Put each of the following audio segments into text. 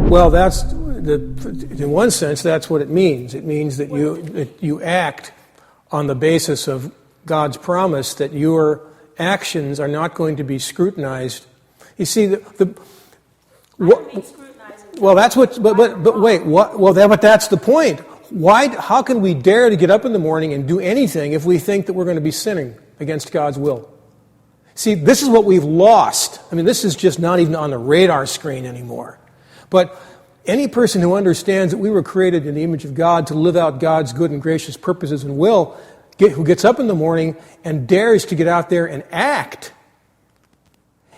Well, in one sense, that's what it means. It means that you act on the basis of God's promise that your actions are not going to be scrutinized. You see, well, that's what. But wait. But that's the point. Why? How can we dare to get up in the morning and do anything if we think that we're going to be sinning against God's will? See, this is what we've lost. I mean, this is just not even on the radar screen anymore. But any person who understands that we were created in the image of God to live out God's good and gracious purposes and will, who gets up in the morning and dares to get out there and act,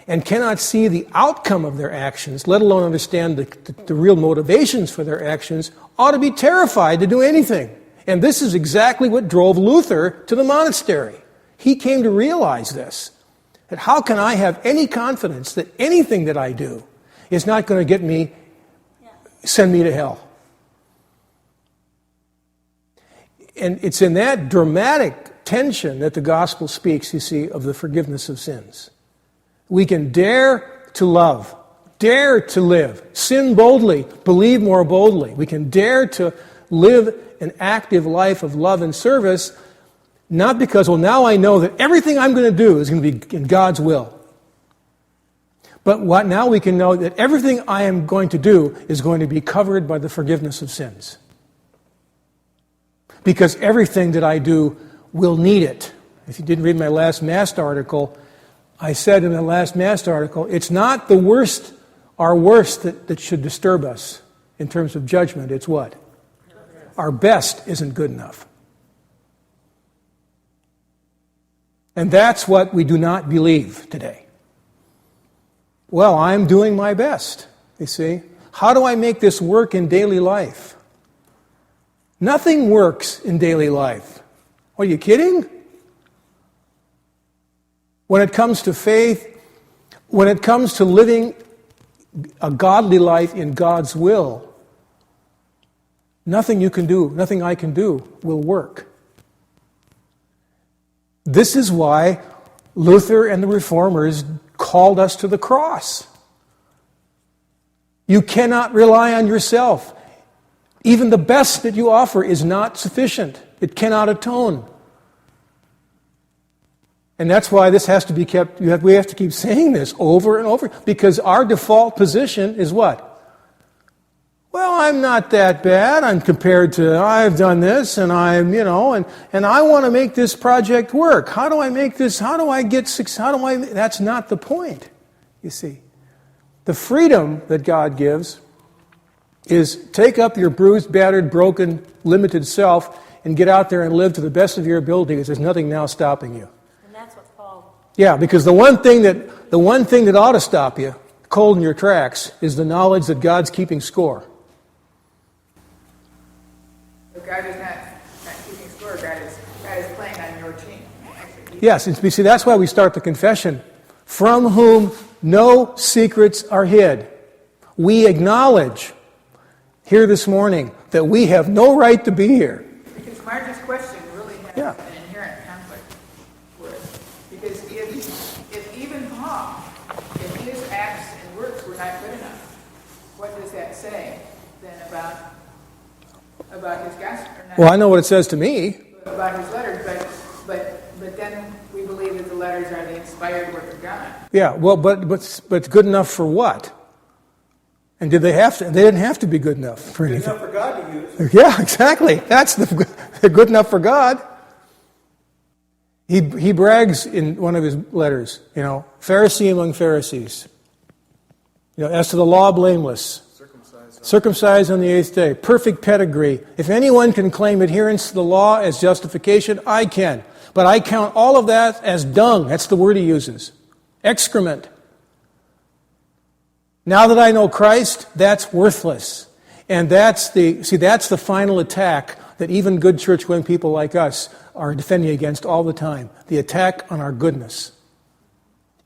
and cannot see the outcome of their actions, let alone understand the real motivations for their actions, ought to be terrified to do anything. And this is exactly what drove Luther to the monastery. He came to realize this, that how can I have any confidence that anything that I do is not going to send me to hell? And it's in that dramatic tension that the gospel speaks, you see, of the forgiveness of sins. We can dare to love, dare to live, sin boldly, believe more boldly. We can dare to live an active life of love and service, not because, well, now I know that everything I'm going to do is going to be in God's will. But now we can know that everything I am going to do is going to be covered by the forgiveness of sins. Because everything that I do will need it. If you didn't read my last Mass article, I said in the last Mass article, it's not the worst, our worst that should disturb us in terms of judgment. It's what? Our best isn't good enough. And that's what we do not believe today. Well, I'm doing my best, you see. How do I make this work in daily life? Nothing works in daily life. Are you kidding? When it comes to faith, when it comes to living a godly life in God's will, nothing you can do, nothing I can do will work. This is why Luther and the Reformers called us to the cross. You cannot rely on yourself. Even the best that you offer is not sufficient. It cannot atone. And that's why this has to be kept, we have to keep saying this over and over, because our default position is what? Well, I'm not that bad. I'm compared to, I've done this, and I'm, and I want to make this project work. How do I make this, that's not the point, you see. The freedom that God gives is take up your bruised, battered, broken, limited self and get out there and live to the best of your ability, because there's nothing now stopping you. And that's what Paul... Yeah, because the one thing that ought to stop you, cold in your tracks, is the knowledge that God's keeping score. God is not keeping score. God is playing on your team. Yes, you see, that's why we start the confession. From whom no secrets are hid. We acknowledge here this morning that we have no right to be here. Because Marge's question really has an inherent conflict with it. Because if even Paul, if his acts and works were not good enough, what does that say then about his gospel? Well, I know what it says to me. About his letters, but then we believe that the letters are the inspired work of God. Yeah, well, but good enough for what? And did they have to? They didn't have to be good enough for anything. Good enough for God to use. Yeah, exactly. That's they're good enough for God. He brags in one of his letters, Pharisee among Pharisees. As to the law, blameless. Circumcised on the 8th day. Perfect pedigree. If anyone can claim adherence to the law as justification, I can. But I count all of that as dung. That's the word he uses. Excrement. Now that I know Christ, that's worthless. And that's the final attack that even good church-going people like us are defending against all the time. The attack on our goodness.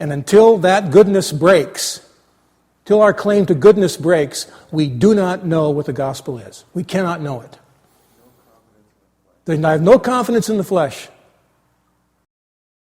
And until that goodness breaks, till our claim to goodness breaks, we do not know what the gospel is. We cannot know it. I have no confidence in the flesh.